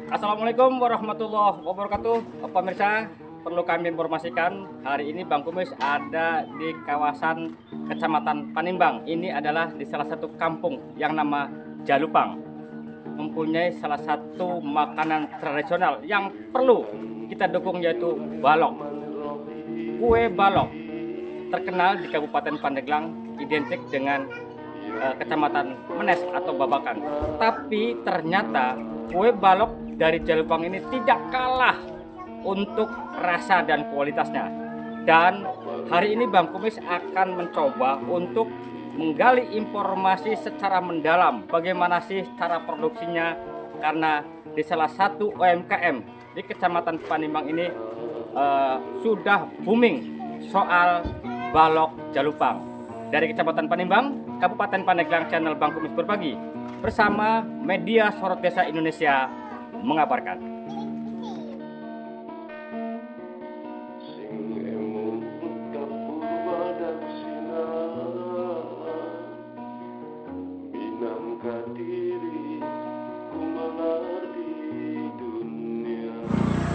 Assalamualaikum warahmatullahi wabarakatuh. Pemirsa, perlu kami informasikan hari ini Bang Kumis ada di kawasan Kecamatan Panimbang. Ini adalah di salah satu kampung yang nama Jalupang, mempunyai salah satu makanan tradisional yang perlu kita dukung, yaitu balok. Kue balok terkenal di Kabupaten Pandeglang, identik dengan Kecamatan Menes atau Babakan. Tapi ternyata kue balok dari Jalupang ini tidak kalah untuk rasa dan kualitasnya. Dan hari ini Bang Kumis akan mencoba untuk menggali informasi secara mendalam bagaimana sih cara produksinya, karena di salah satu UMKM di Kecamatan Panimbang ini sudah booming soal balok Jalupang. Dari Kecamatan Panimbang, Kabupaten Pandeglang, channel Bang Kumis berbagi bersama media Sorot Desa Indonesia mengabarkan.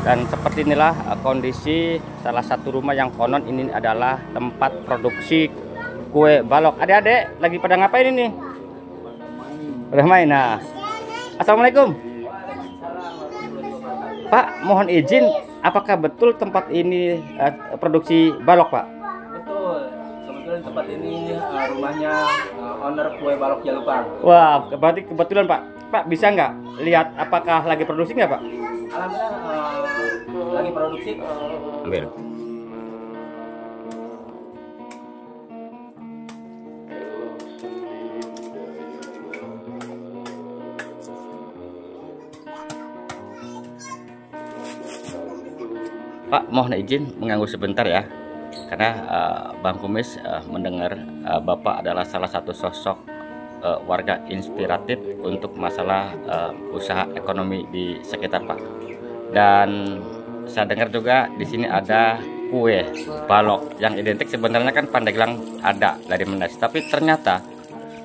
Dan seperti inilah kondisi salah satu rumah yang konon ini adalah tempat produksi kue balok. Adik-adik lagi pada ngapain ini? Pada main. Nah, assalamualaikum Pak, mohon izin, apakah betul tempat ini produksi balok, Pak? Betul, kebetulan tempat ini rumahnya owner kue balok Jalupang. Wah, berarti kebetulan Pak. Pak, bisa nggak lihat apakah lagi produksi nggak, Pak? Alhamdulillah lagi produksi. Ambil. Pak, mohon izin mengganggu sebentar ya, karena Bang Kumis mendengar Bapak adalah salah satu sosok warga inspiratif untuk masalah usaha ekonomi di sekitar Pak. Dan saya dengar juga di sini ada kue balok yang identik, sebenarnya kan Pandeglang ada dari Menes, tapi ternyata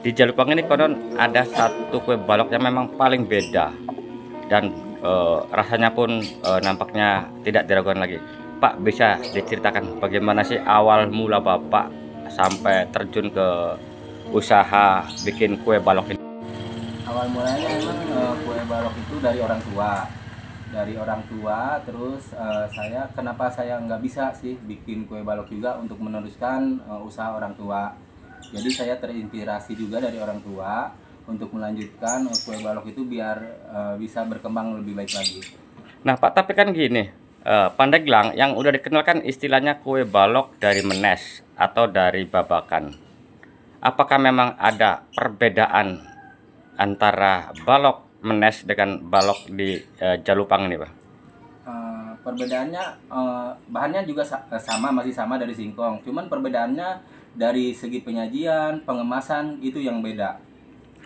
di Jalupang ini konon ada satu kue balok yang memang paling beda dan rasanya pun nampaknya tidak diragukan lagi. Pak, bisa diceritakan bagaimana sih awal mula Bapak sampai terjun ke usaha bikin kue balok ini? Awal mulanya memang kue balok itu dari orang tua. Terus kenapa saya nggak bisa sih bikin kue balok juga untuk meneruskan usaha orang tua. Jadi saya terinspirasi juga dari orang tua untuk melanjutkan kue balok itu biar bisa berkembang lebih baik lagi. Nah Pak, tapi kan gini, Pandeglang yang udah dikenalkan istilahnya kue balok dari Menes atau dari Babakan. Apakah memang ada perbedaan antara balok Menes dengan balok di Jalupang ini, Pak? Perbedaannya bahannya juga masih sama dari singkong. Cuman perbedaannya dari segi penyajian, pengemasan itu yang beda.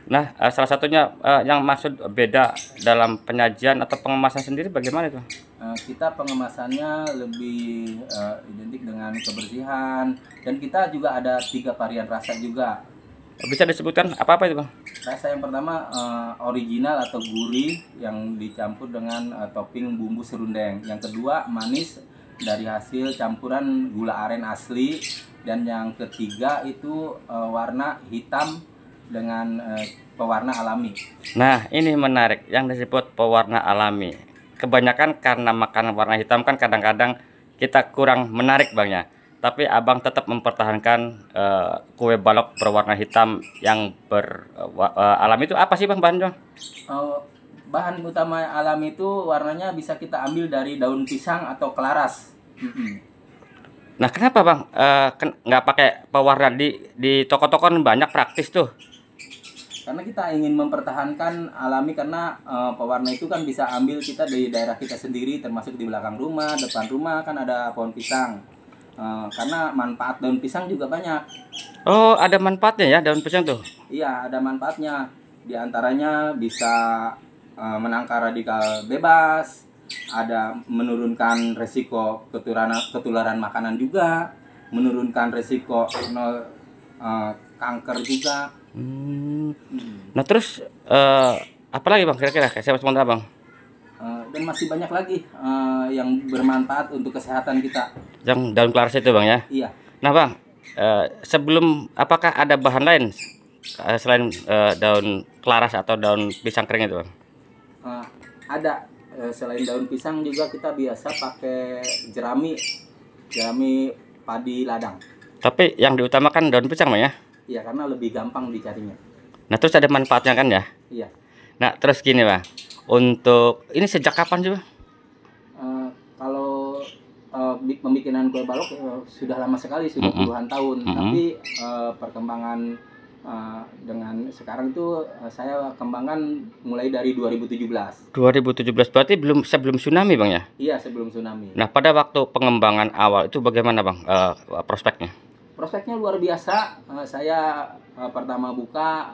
Nah, salah satunya yang maksud beda dalam penyajian atau pengemasan sendiri bagaimana itu? Kita pengemasannya lebih identik dengan kebersihan, dan kita juga ada 3 varian rasa juga. Bisa disebutkan apa-apa itu, Bang? Rasa yang pertama original atau gurih yang dicampur dengan topping bumbu serundeng. Yang kedua manis dari hasil campuran gula aren asli, dan yang ketiga itu warna hitam dengan pewarna alami. Nah, ini menarik yang disebut pewarna alami. Kebanyakan karena makan warna hitam kan kadang-kadang kita kurang menarik, Bang ya. Tapi Abang tetap mempertahankan kue balok berwarna hitam yang alami itu apa sih, Bang, bahannya? Bahan utama alami itu warnanya bisa kita ambil dari daun pisang atau kelaras. Nah, kenapa Bang nggak pakai pewarna di toko-toko banyak praktis tuh? Karena kita ingin mempertahankan alami, karena pewarna itu kan bisa ambil kita di daerah kita sendiri, termasuk di belakang rumah, depan rumah kan ada pohon pisang. Karena manfaat daun pisang juga banyak. Oh, ada manfaatnya ya daun pisang tuh? Iya, ada manfaatnya. Di antaranya bisa menangkal radikal bebas, ada menurunkan resiko ketularan makanan juga, menurunkan resiko kanker juga. Nah terus apalagi Bang kira-kira? Saya sebentar Bang. dan masih banyak lagi yang bermanfaat untuk kesehatan kita. Yang daun kelaras itu Bang ya. Iya. Nah Bang, sebelum apakah ada bahan lain selain daun kelaras atau daun pisang kering itu Bang? Ada selain daun pisang juga kita biasa pakai jerami padi ladang. Tapi yang diutamakan daun pisang Bang ya? Iya, karena lebih gampang dicarinya. Nah terus ada manfaatnya kan ya? Iya. Nah terus gini Bang, untuk ini sejak kapan sih Bang? Kalau pembikinan kue balok sudah lama sekali, sudah puluhan tahun. Tapi perkembangan dengan sekarang itu saya kembangkan mulai dari 2017. 2017 berarti sebelum tsunami Bang ya? Iya, sebelum tsunami. Nah pada waktu pengembangan awal itu bagaimana Bang prospeknya? Prospeknya luar biasa. Saya pertama buka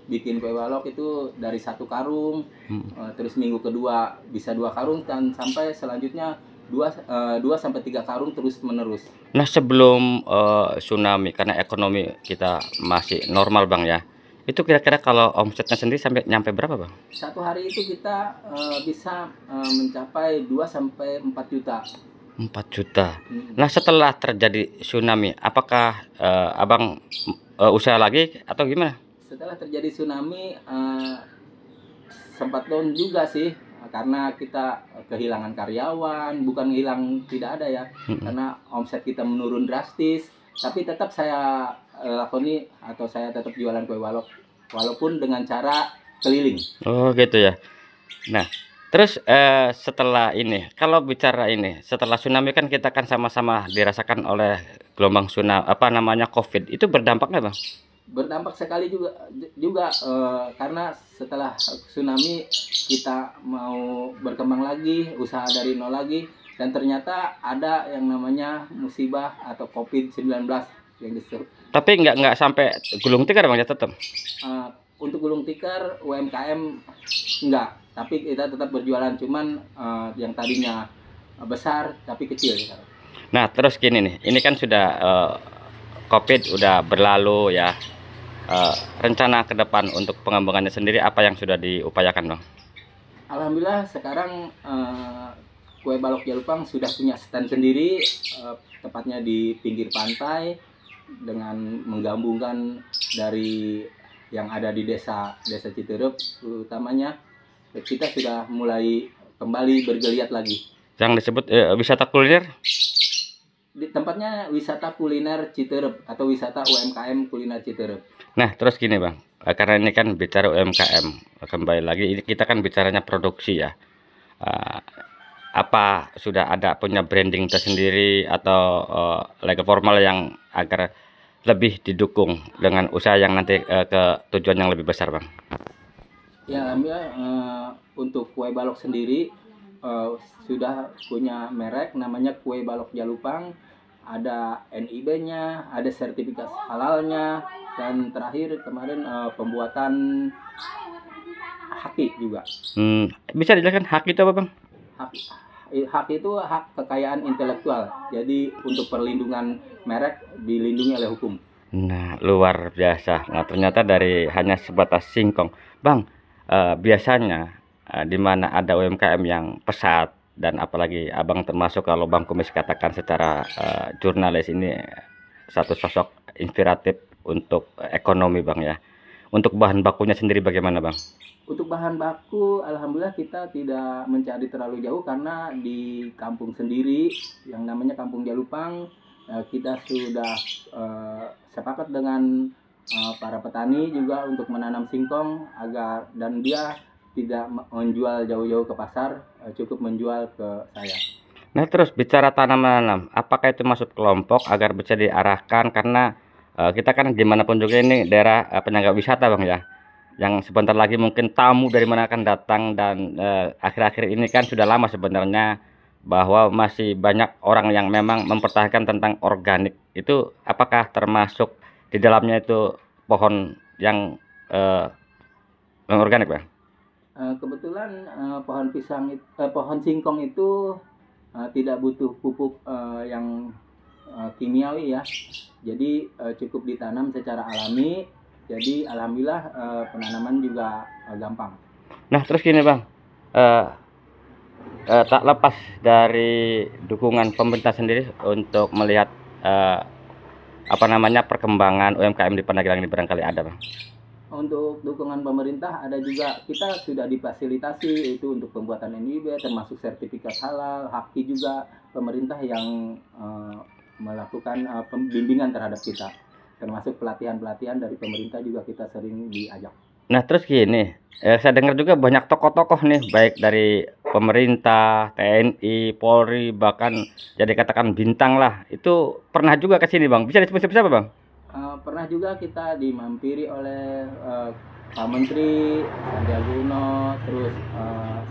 bikin kue balok itu dari 1 karung, terus minggu kedua bisa 2 karung, dan sampai selanjutnya 2 sampai 3 karung terus menerus. Nah sebelum tsunami, karena ekonomi kita masih normal Bang ya, itu kira-kira kalau omsetnya sendiri sampai nyampe berapa Bang? Satu hari itu kita bisa mencapai 2 sampai 4 juta. 4 juta. Nah setelah terjadi tsunami, apakah Abang usaha lagi atau gimana? Setelah terjadi tsunami sempat down juga sih, karena kita kehilangan karyawan. Bukan hilang tidak ada ya, karena omset kita menurun drastis. Tapi tetap saya lakoni atau saya tetap jualan kue balok walaupun dengan cara keliling. Oh gitu ya. Nah terus setelah ini, kalau bicara ini, setelah tsunami kan kita kan sama-sama dirasakan oleh gelombang tsunami, apa namanya, COVID. Itu berdampak nggak Bang? Berdampak sekali juga karena setelah tsunami kita mau berkembang lagi, usaha dari nol lagi, dan ternyata ada yang namanya musibah atau COVID-19 yang disebut. Tapi nggak sampai gulung tikar Bang ya tetap? Untuk gulung tikar UMKM enggak, tapi kita tetap berjualan, cuman yang tadinya besar tapi kecil. Nah terus gini nih, ini kan sudah COVID udah berlalu ya. Rencana ke depan untuk pengembangannya sendiri apa yang sudah diupayakan Bang? Alhamdulillah sekarang kue balok Jalupang sudah punya stand sendiri, tepatnya di pinggir pantai, dengan menggabungkan dari yang ada di desa Citeureup utamanya. Kita sudah mulai kembali bergeliat lagi. Yang disebut wisata kuliner? Di tempatnya wisata kuliner Citeureup atau wisata UMKM kuliner Citeureup. Nah terus gini Bang, karena ini kan bicara UMKM, kembali lagi ini kita kan bicaranya produksi ya. Apa sudah ada punya branding tersendiri atau legal formal yang agar lebih didukung dengan usaha yang nanti ke tujuan yang lebih besar Bang? Ya alhamdulillah untuk kue balok sendiri sudah punya merek namanya Kue Balok Jalupang, ada NIB-nya, ada sertifikat halalnya, dan terakhir kemarin pembuatan haki juga. Bisa dijelaskan haki itu apa Bang? Hak itu hak kekayaan intelektual. Jadi untuk perlindungan merek dilindungi oleh hukum. Nah, luar biasa. Nah, ternyata dari hanya sebatas singkong. Bang, biasanya di mana ada UMKM yang pesat, dan apalagi Abang termasuk kalau Bang Kumis katakan secara jurnalis ini satu sosok inspiratif untuk ekonomi Bang ya. Untuk bahan bakunya sendiri bagaimana Bang? Untuk bahan baku, alhamdulillah kita tidak mencari terlalu jauh, karena di kampung sendiri yang namanya Kampung Jalupang, kita sudah sepakat dengan para petani juga untuk menanam singkong agar, dan dia tidak menjual jauh-jauh ke pasar, cukup menjual ke saya. Nah terus bicara tanam-tanam, apakah itu masuk kelompok agar bisa diarahkan, karena kita kan dimanapun juga ini daerah penyangga wisata Bang ya, yang sebentar lagi mungkin tamu dari mana akan datang, dan akhir-akhir ini kan sudah lama sebenarnya bahwa masih banyak orang yang memang mempertahankan tentang organik. Itu apakah termasuk di dalamnya itu pohon yang organik Bang? Kebetulan pohon singkong itu tidak butuh pupuk yang kimiawi ya, jadi cukup ditanam secara alami. Jadi alhamdulillah penanaman juga gampang. Nah terus gini Bang, tak lepas dari dukungan pemerintah sendiri untuk melihat perkembangan UMKM di Pandeglang ini barangkali ada, Bang? Untuk dukungan pemerintah ada juga, kita sudah difasilitasi itu untuk pembuatan NIB termasuk sertifikat halal, HAKI juga pemerintah yang melakukan pembimbingan terhadap kita, termasuk pelatihan-pelatihan dari pemerintah juga kita sering diajak. Nah terus gini, saya dengar juga banyak tokoh-tokoh nih baik dari pemerintah, TNI, Polri, bahkan jadi katakan bintang lah, itu pernah juga ke sini, Bang. Bisa disebut siapa, Bang? Pernah juga kita dimampiri oleh Pak Menteri Sandiaga Uno, terus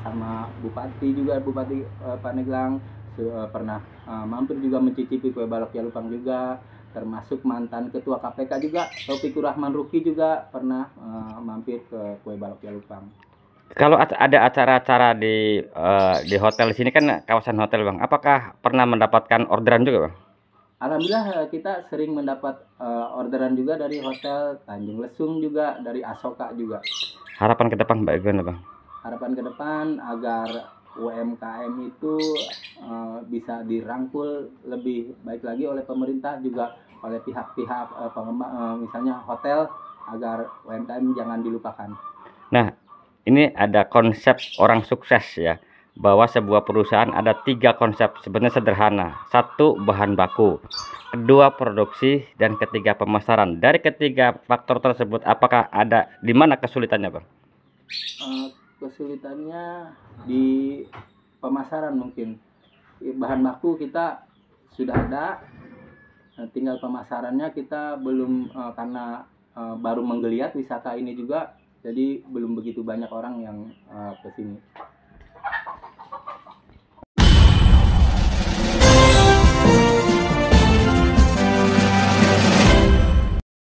sama Bupati juga, Bupati Pandeglang pernah mampir juga mencicipi kue balok Jalupang juga, termasuk mantan Ketua KPK juga Taufikur Rahman Ruki juga pernah mampir ke kue balok Jalupang. Kalau ada acara-acara di hotel sini kan kawasan hotel, Bang. Apakah pernah mendapatkan orderan juga, Bang? Alhamdulillah kita sering mendapat orderan juga dari hotel Tanjung Lesung juga, dari Asoka juga. Harapan ke depan bagaimana, Bang? Harapan ke depan agar UMKM itu bisa dirangkul lebih baik lagi oleh pemerintah, juga oleh pihak-pihak pengembang, misalnya hotel, agar UMKM jangan dilupakan. Nah, ini ada konsep orang sukses ya, bahwa sebuah perusahaan ada 3 konsep, sebenarnya sederhana. 1, bahan baku, 2, produksi, dan ketiga, pemasaran. Dari ketiga faktor tersebut, apakah ada di mana kesulitannya, Bang? Kesulitannya di pemasaran mungkin. Bahan baku kita sudah ada, tinggal pemasarannya kita belum, karena baru menggeliat wisata ini juga, jadi belum begitu banyak orang yang ke sini.